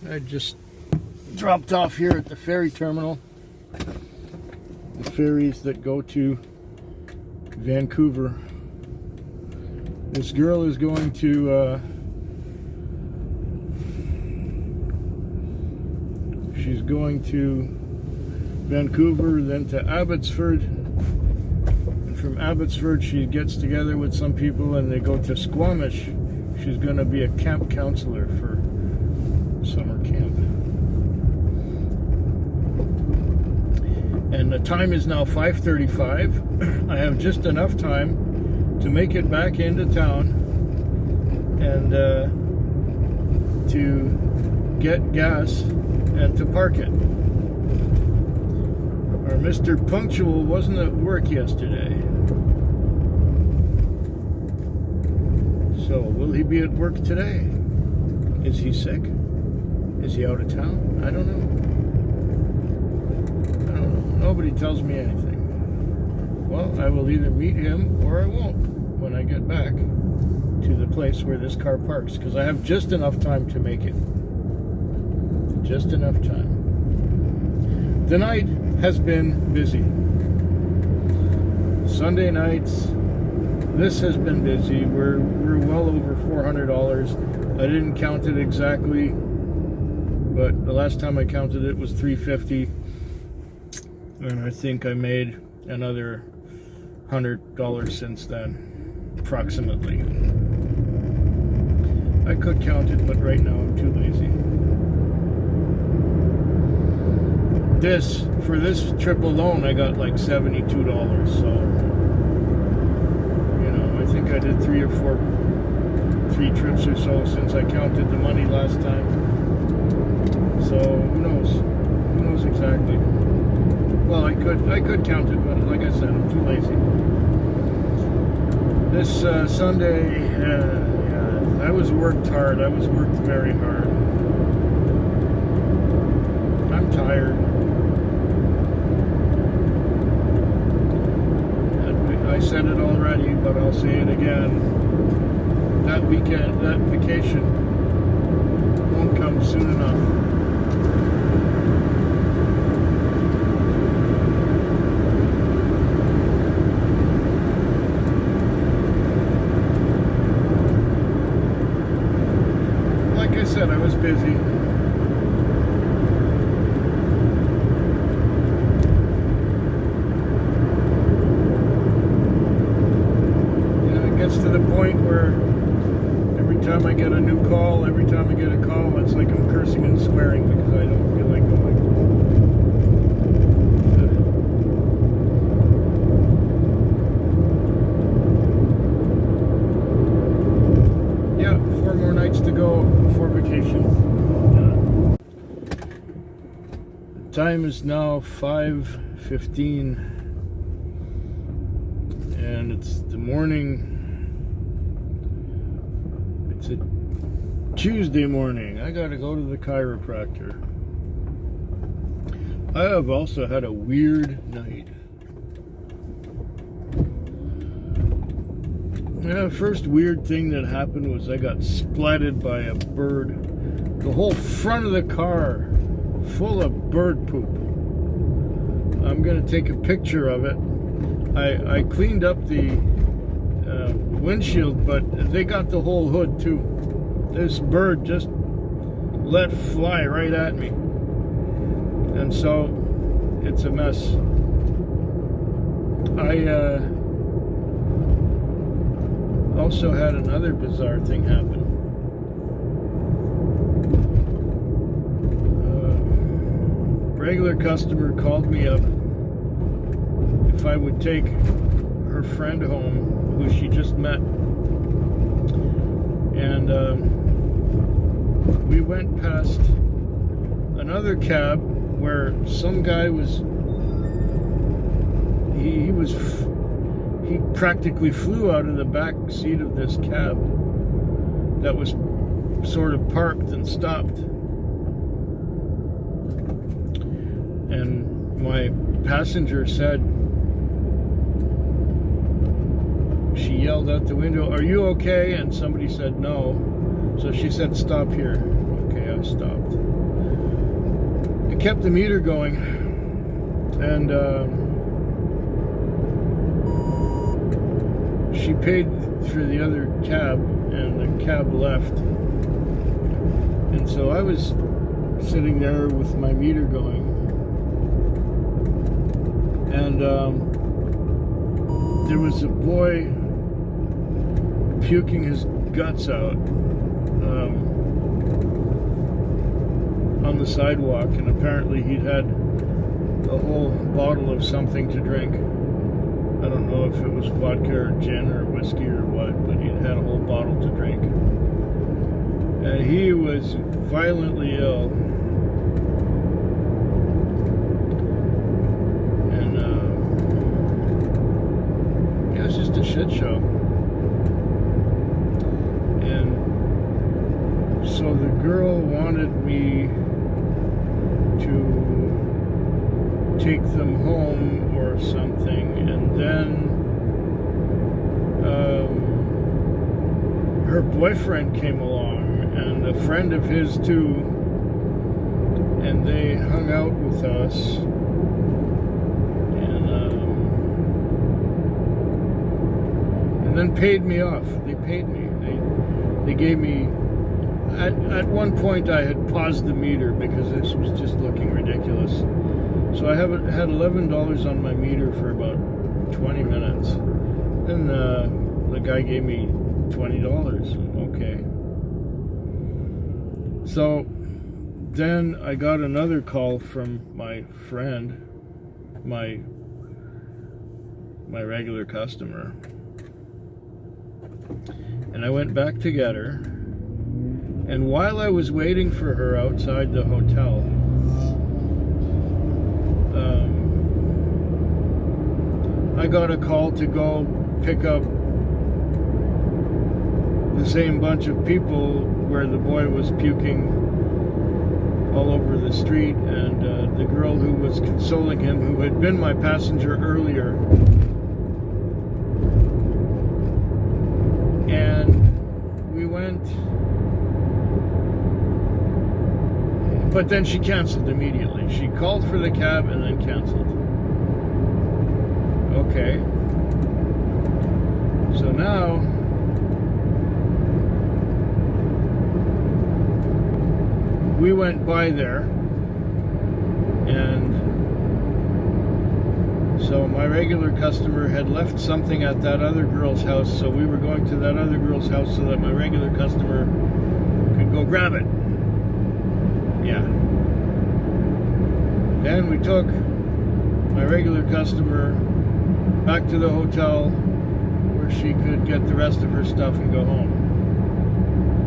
I just dropped off here at the ferry terminal. The ferries that go to Vancouver. This girl is going to she's going to Vancouver, then to Abbotsford, and from Abbotsford she gets together with some people and they go to Squamish. She's going to be a camp counselor for summer camp. And the time is now 5:35. I have just enough time to make it back into town and to get gas and to park it. Our Mr. Punctual wasn't at work yesterday. So, will he be at work today? Is he sick? Is he out of town? I don't know. Nobody tells me anything. Well, I will either meet him or I won't when I get back to the place where this car parks, because I have just enough time to make it. Just enough time. The night has been busy. Sunday nights, this has been busy. We're well over $400. I didn't count it exactly, but the last time I counted it was $350, and I think I made another $100 since then, approximately. I could count it, but right now I'm too lazy. For this trip alone, I got like $72, so, you know, I think I did three trips or so since I counted the money last time. So, who knows exactly. Well, I could count it, but like I said, I'm too lazy. This Sunday, I was worked hard. I was worked very hard. I'm tired. I said it already, but I'll say it again. That weekend, that vacation won't come soon enough. Like I said, I was busy. To the point where every time I get a new call, every time I get a call, it's like I'm cursing and swearing because I don't feel like going. Yeah, 4 more nights to go before vacation. The time is now 5:15, and it's the morning. It's a Tuesday morning. I gotta go to the chiropractor. I have also had a weird night. The first weird thing that happened was I got splatted by a bird. The whole front of the car full of bird poop. I'm gonna take a picture of it. I cleaned up the windshield, but they got the whole hood too. This bird just let fly right at me, and so it's a mess. I also had another bizarre thing happen. A regular customer called me up if I would take her friend home who she just met, and we went past another cab where some guy was he practically flew out of the back seat of this cab that was sort of parked and stopped, and my passenger said, she yelled out the window, "Are you okay?" And somebody said no. So she said, "Stop here." Okay, I stopped. It kept the meter going, and she paid for the other cab, and the cab left. And so I was sitting there with my meter going, and there was a boy puking his guts out on the sidewalk, and apparently he'd had a whole bottle of something to drink. I don't know if it was vodka or gin or whiskey or what, but he'd had a whole bottle to drink. And he was violently ill. And it was just a shit show. And so the girl wanted me to take them home or something, and then her boyfriend came along, and a friend of his too, and they hung out with us, and then paid me off. They paid me. They gave me. At one point, I had paused the meter because this was just looking ridiculous. So I had $11 on my meter for about 20 minutes. And the guy gave me $20. Okay. So then I got another call from my friend, my regular customer. And I went back to get her. And while I was waiting for her outside the hotel, I got a call to go pick up the same bunch of people where the boy was puking all over the street, and the girl who was consoling him, who had been my passenger earlier, and we went, but then she canceled immediately. She called for the cab and then canceled. Okay. So now we went by there, and so my regular customer had left something at that other girl's house, so we were going to that other girl's house so that my regular customer could go grab it. Yeah. Then we took my regular customer back to the hotel where she could get the rest of her stuff and go home.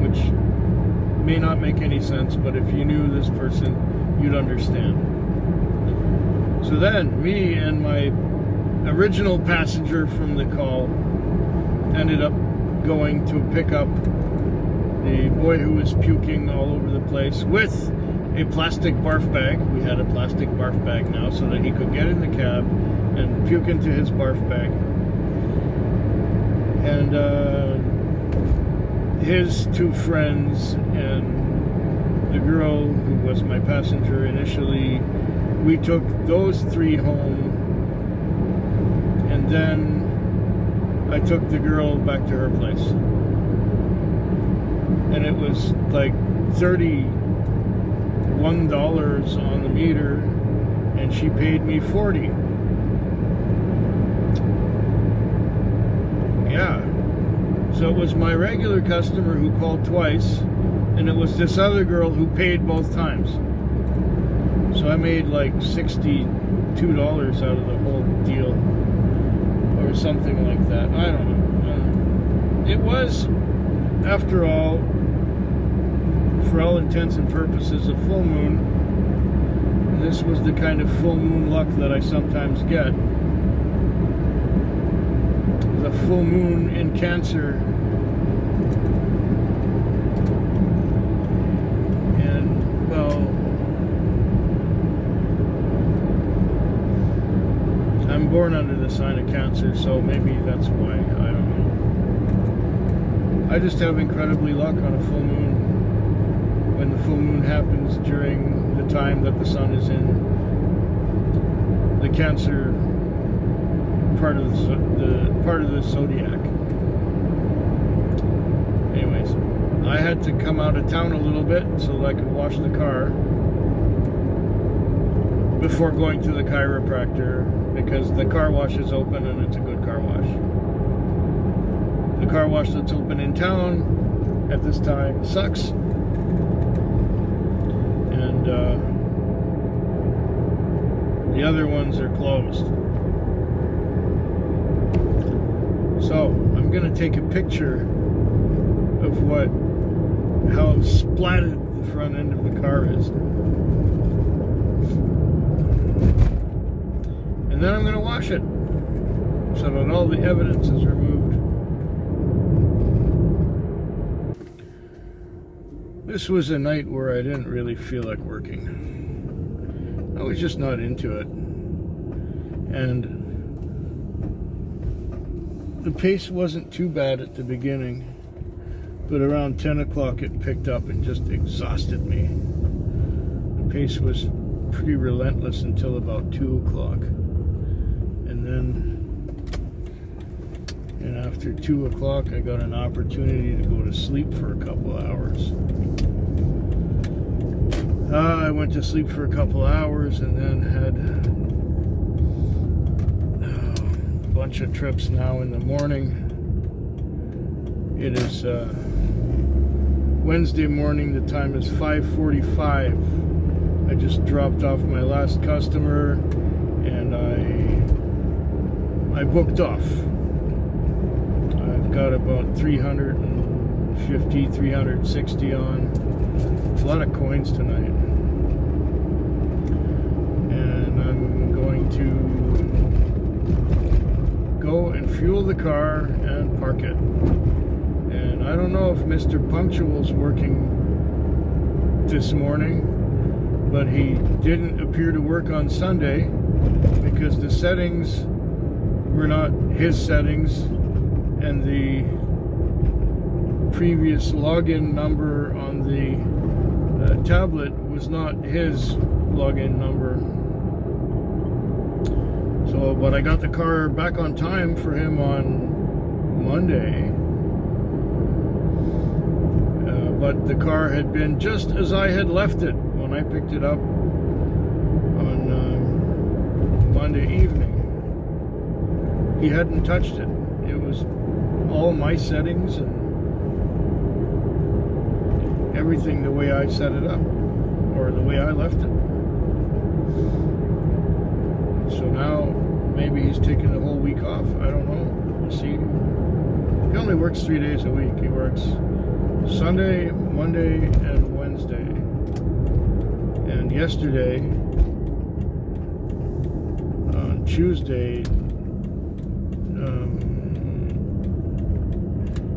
Which may not make any sense, but if you knew this person, you'd understand. So then, me and my original passenger from the call ended up going to pick up the boy who was puking all over the place with a plastic barf bag. We had a plastic barf bag now so that he could get in the cab and puke into his barf bag. And his two friends and the girl who was my passenger initially, we took those three home, and then I took the girl back to her place. And it was like $31 on the meter, and she paid me $40. Yeah. So it was my regular customer who called twice, and it was this other girl who paid both times. So I made like $62 out of the whole deal, or something like that. I don't know. It was, after all, for all intents and purposes, a full moon. And this was the kind of full moon luck that I sometimes get. The full moon in Cancer, and well, I'm born under the sign of Cancer, so maybe that's why. I don't know. I just have incredibly luck on a full moon. when the full moon happens during the time that the sun is in the Cancer part of the zodiac. Anyways, I had to come out of town a little bit so that I could wash the car before going to the chiropractor, because the car wash is open and it's a good car wash. The car wash that's open in town at this time sucks, and the other ones are closed. So I'm gonna take a picture of how splatted the front end of the car is, and then I'm gonna wash it so that all the evidence is removed. This was a night where I didn't really feel like working. I was just not into it. And the pace wasn't too bad at the beginning, but around 10 o'clock it picked up and just exhausted me. The pace was pretty relentless until about 2 o'clock. And after 2 o'clock, I got an opportunity to go to sleep for a couple of hours. I went to sleep for a couple of hours and then had a bunch of trips now in the morning. It is Wednesday morning. The time is 5:45. I just dropped off my last customer and I booked off. I've got about 350, 360 on. A lot of coins tonight. And I'm going to go and fuel the car and park it. And I don't know if Mr. Punctual's working this morning, but he didn't appear to work on Sunday because the settings were not his settings, and the previous login number on the tablet was not his login number. So, but I got the car back on time for him on Monday. But the car had been just as I had left it when I picked it up on Monday evening. He hadn't touched it. It was all my settings and everything the way I set it up, or the way I left it. So now maybe he's taking the whole week off. I don't know. We'll see. He only works 3 days a week. He works Sunday, Monday, and Wednesday. And yesterday, on Tuesday,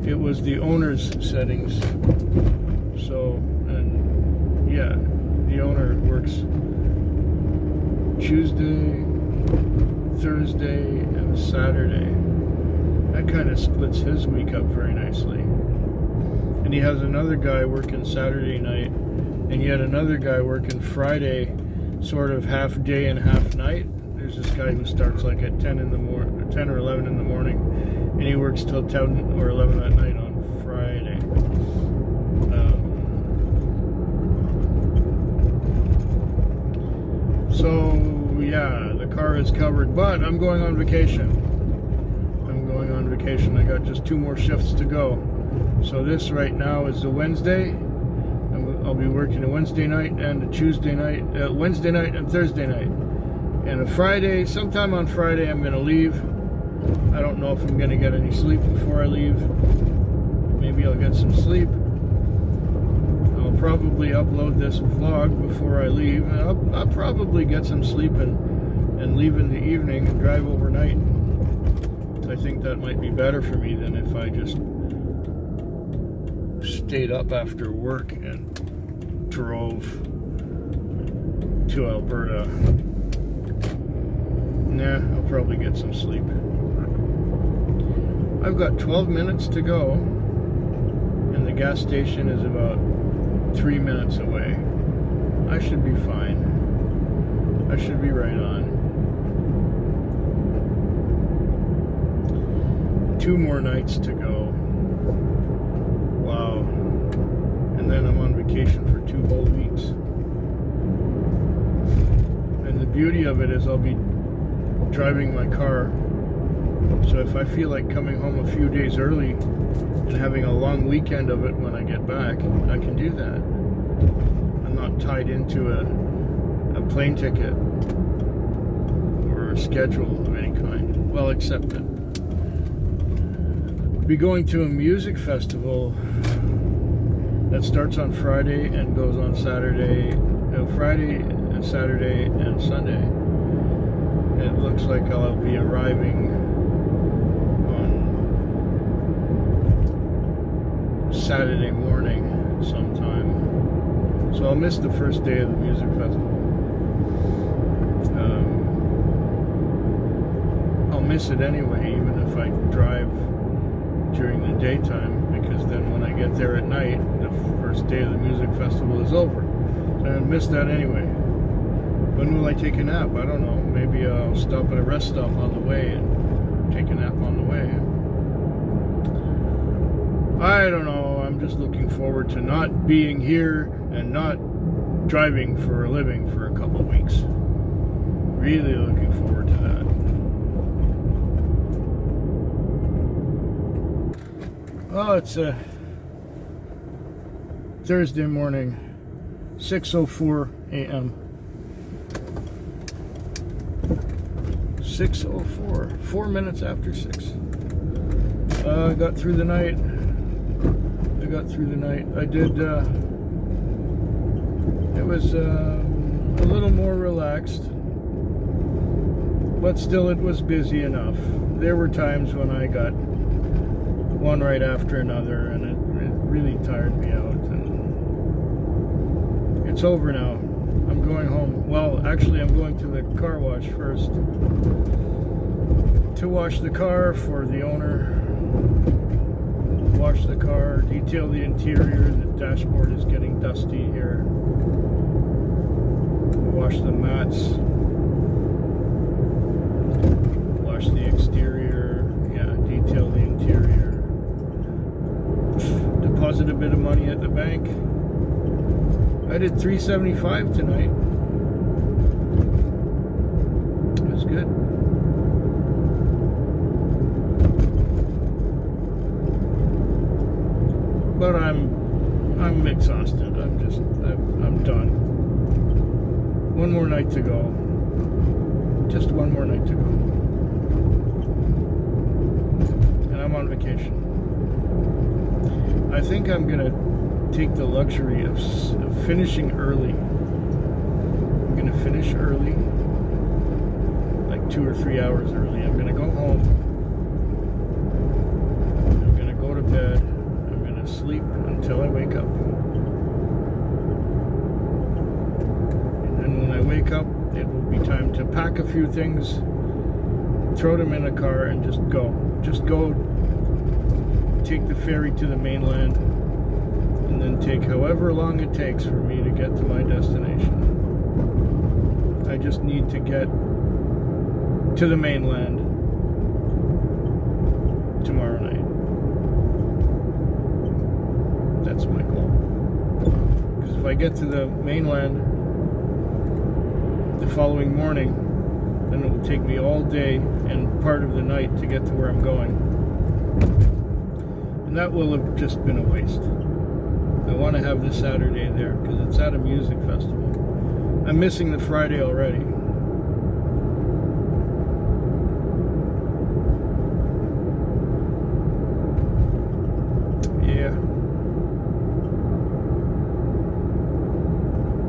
it was the owner's settings. So, and yeah, the owner works Tuesday, Thursday, and Saturday. That kind of splits his week up very nicely. And he has another guy working Saturday night, and yet another guy working Friday, sort of half day and half night. There's this guy who starts like at 10 or 11 in the morning, and he works till 10 or 11 at night on Friday. So yeah, the car is covered, but I'm going on vacation. I got just 2 more shifts to go. So this right now is a Wednesday. I'll be working a Wednesday night and a Tuesday night, Wednesday night and Thursday night. And a Friday, sometime on Friday I'm going to leave. I don't know if I'm going to get any sleep before I leave. Maybe I'll get some sleep. I'll probably upload this vlog before I leave. And I'll probably get some sleep and leave in the evening and drive overnight. I think that might be better for me than if I just stayed up after work and drove to Alberta. Nah, I'll probably get some sleep. I've got 12 minutes to go, and the gas station is about 3 minutes away. I should be fine. I should be right on. 2 more nights to go. Wow. And then I'm on vacation for 2 whole weeks. And the beauty of it is I'll be driving my car. So if I feel like coming home a few days early and having a long weekend of it when I get back, I can do that. I'm not tied into a plane ticket or a schedule of any kind. Well, except that I'll be going to a music festival that starts on Friday and goes on Saturday. Friday and Saturday and Sunday. It looks like I'll be arriving Saturday morning sometime, so I'll miss the first day of the music festival. I'll miss it anyway, even if I drive during the daytime, because then when I get there at night, the first day of the music festival is over. So I'll miss that anyway. When will I take a nap? I don't know. Maybe I'll stop at a rest stop on the way and take a nap on the way. I don't know. I'm just looking forward to not being here and not driving for a living for a couple of weeks. Really looking forward to that. Oh, it's a Thursday morning, 6:04 a.m. 6:04, 4 minutes after 6. I got through the night. I did, it was a little more relaxed, but still it was busy enough. There were times when I got one right after another, and it really tired me out. And it's over now. I'm going home. Well, actually, I'm going to the car wash first to wash the car for the owner. Wash the car, detail the interior. The dashboard is getting dusty here. Wash the mats. Wash the exterior. Yeah, detail the interior. Deposit a bit of money at the bank. I did $375 tonight. It was good. But I'm exhausted. I'm done. One more night to go. Just one more night to go. And I'm on vacation. I think I'm gonna take the luxury of finishing early. I'm gonna finish early, like 2 or 3 hours early. I'm gonna go home. I'm gonna go to bed. Sleep until I wake up, and then when I wake up, it will be time to pack a few things, throw them in a car, and just go take the ferry to the mainland, and then take however long it takes for me to get to my destination. I just need to get to the mainland tomorrow night. That's my goal. Because if I get to the mainland the following morning, then it will take me all day and part of the night to get to where I'm going. And that will have just been a waste. I want to have this Saturday there because it's at a music festival. I'm missing the Friday already. Yeah.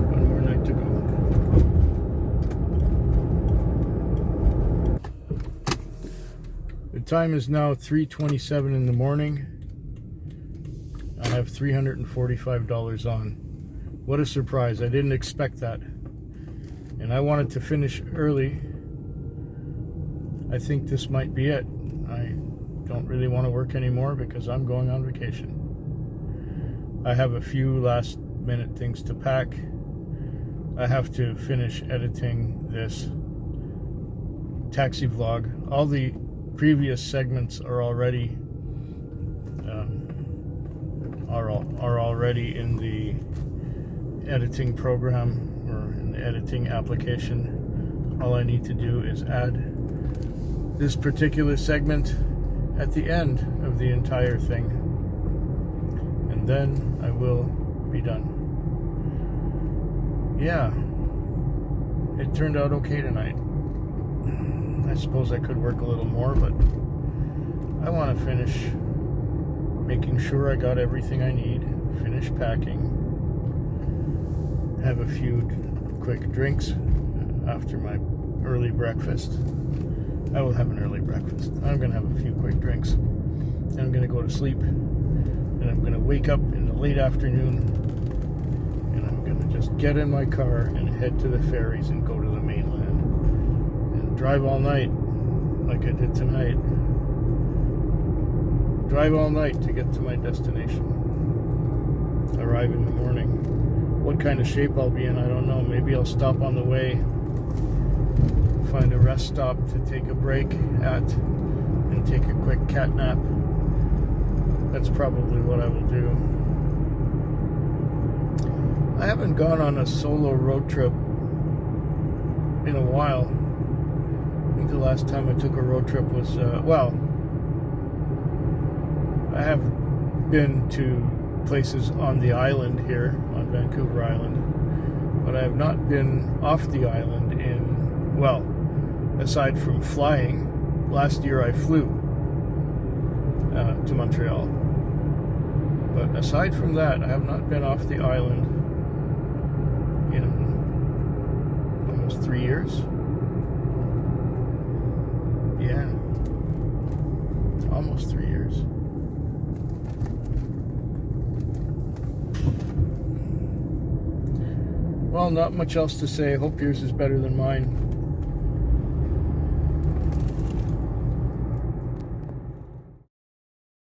One more night to go. The time is now 3:27 in the morning. I have $345 on. What a surprise. I didn't expect that. And I wanted to finish early. I think this might be it. I don't really want to work anymore because I'm going on vacation. I have a few last minute things to pack. I have to finish editing this taxi vlog. All the previous segments are already already in the editing program or in the editing application. All I need to do is add this particular segment at the end of the entire thing, and then I will be done. Yeah, it turned out okay tonight. I suppose I could work a little more, but I want to finish making sure I got everything I need, finish packing, have a few quick drinks after my early breakfast. I will have an early breakfast. I'm going to have a few quick drinks. And I'm going to go to sleep. And I'm going to wake up in the late afternoon. And I'm going to just get in my car and head to the ferries and go to the mainland. And drive all night like I did tonight. Drive all night to get to my destination. Arrive in the morning. What kind of shape I'll be in, I don't know. Maybe I'll stop on the way, find a rest stop to take a break at, and take a quick cat nap. That's probably what I will do. I haven't gone on a solo road trip in a while. I think the last time I took a road trip was, I have been to places on the island here, on Vancouver Island, but I have not been off the island in, well, aside from flying. Last year I flew to Montreal, but aside from that I have not been off the island in almost 3 years. Yeah, almost 3 years. Well, not much else to say. Hope yours is better than mine.